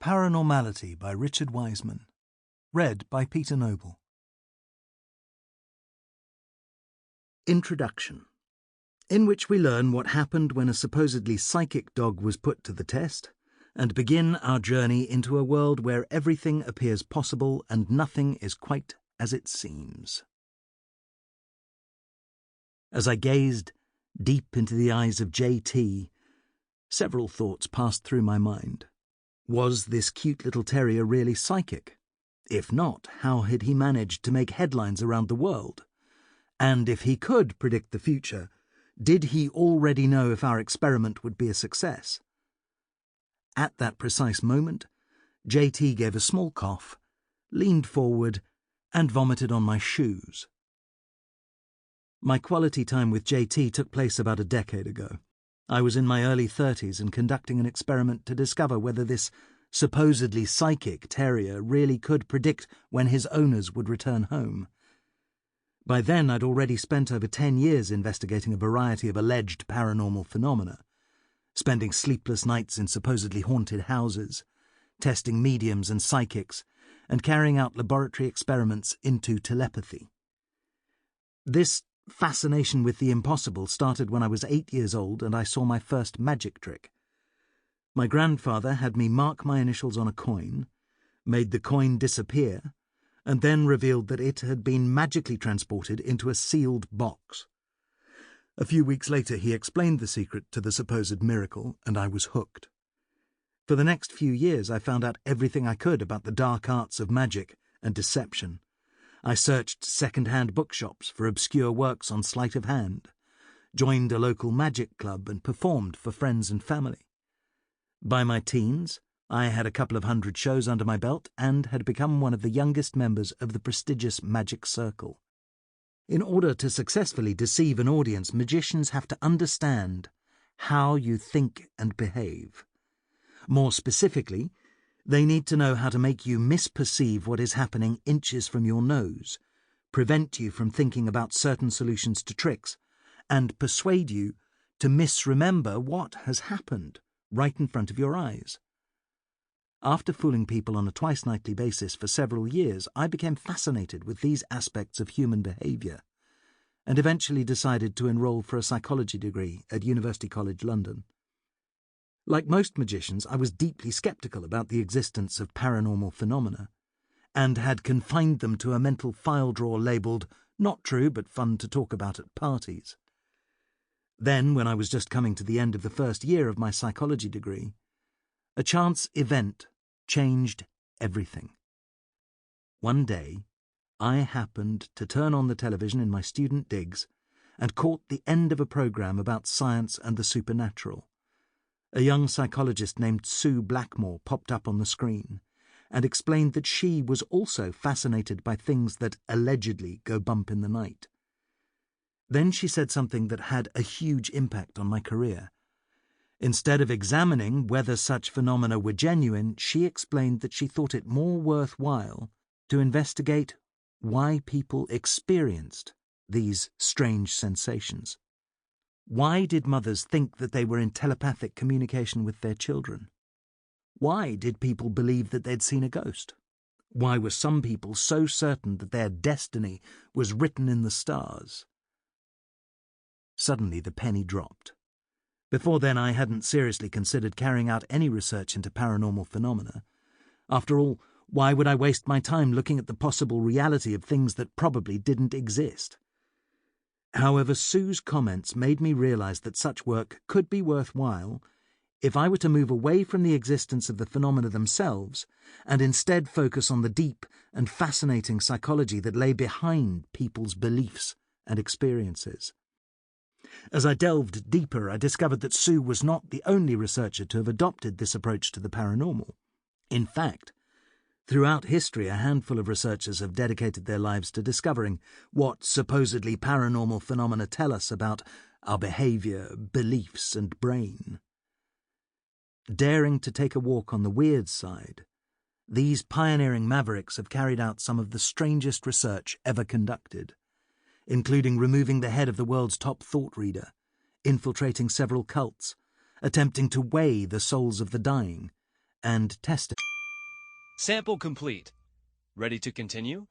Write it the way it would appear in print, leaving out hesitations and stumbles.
Paranormality by Richard Wiseman. Read by Peter Noble. Introduction, in which we learn what happened when a supposedly psychic dog was put to the test, and begin our journey into a world where everything appears possible and nothing is quite as it seems. As I gazed deep into the eyes of J.T., several thoughts passed through my mind. Was this cute little terrier really psychic? If not, how had he managed to make headlines around the world? And if he could predict the future, did he already know if our experiment would be a success? At that precise moment, J.T. gave a small cough, leaned forward, and vomited on my shoes. My quality time with J.T. took place about a decade ago. I was in my early 30s and conducting an experiment to discover whether this supposedly psychic terrier really could predict when his owners would return home. By then, I'd already spent over 10 years investigating a variety of alleged paranormal phenomena, spending sleepless nights in supposedly haunted houses, testing mediums and psychics, and carrying out laboratory experiments into telepathy. This fascination with the impossible started when I was 8 years old and I saw my first magic trick. My grandfather had me mark my initials on a coin, made the coin disappear, and then revealed that it had been magically transported into a sealed box. A few weeks later he explained the secret to the supposed miracle, and I was hooked. For the next few years I found out everything I could about the dark arts of magic and deception. I searched second-hand bookshops for obscure works on sleight of hand, joined a local magic club and performed for friends and family. By my teens, I had a couple of 100 shows under my belt and had become one of the youngest members of the prestigious Magic Circle. In order to successfully deceive an audience, magicians have to understand how you think and behave. More specifically, they need to know how to make you misperceive what is happening inches from your nose, prevent you from thinking about certain solutions to tricks, and persuade you to misremember what has happened right in front of your eyes. After fooling people on a twice-nightly basis for several years, I became fascinated with these aspects of human behaviour, and eventually decided to enrol for a psychology degree at University College London. Like most magicians, I was deeply sceptical about the existence of paranormal phenomena, and had confined them to a mental file drawer labelled "not true but fun to talk about at parties." Then, when I was just coming to the end of the first year of my psychology degree, a chance event changed everything. One day, I happened to turn on the television in my student digs and caught the end of a programme about science and the supernatural. A young psychologist named Sue Blackmore popped up on the screen and explained that she was also fascinated by things that allegedly go bump in the night. Then she said something that had a huge impact on my career. Instead of examining whether such phenomena were genuine, she explained that she thought it more worthwhile to investigate why people experienced these strange sensations. Why did mothers think that they were in telepathic communication with their children? Why did people believe that they'd seen a ghost? Why were some people so certain that their destiny was written in the stars? Suddenly the penny dropped. Before then I hadn't seriously considered carrying out any research into paranormal phenomena. After all, why would I waste my time looking at the possible reality of things that probably didn't exist? However, Sue's comments made me realise that such work could be worthwhile if I were to move away from the existence of the phenomena themselves and instead focus on the deep and fascinating psychology that lay behind people's beliefs and experiences. As I delved deeper, I discovered that Sue was not the only researcher to have adopted this approach to the paranormal. In fact, throughout history, a handful of researchers have dedicated their lives to discovering what supposedly paranormal phenomena tell us about our behaviour, beliefs, and brain. Daring to take a walk on the weird side, these pioneering mavericks have carried out some of the strangest research ever conducted, including removing the head of the world's top thought reader, infiltrating several cults, attempting to weigh the souls of the dying, and testing Sample complete. Ready to continue?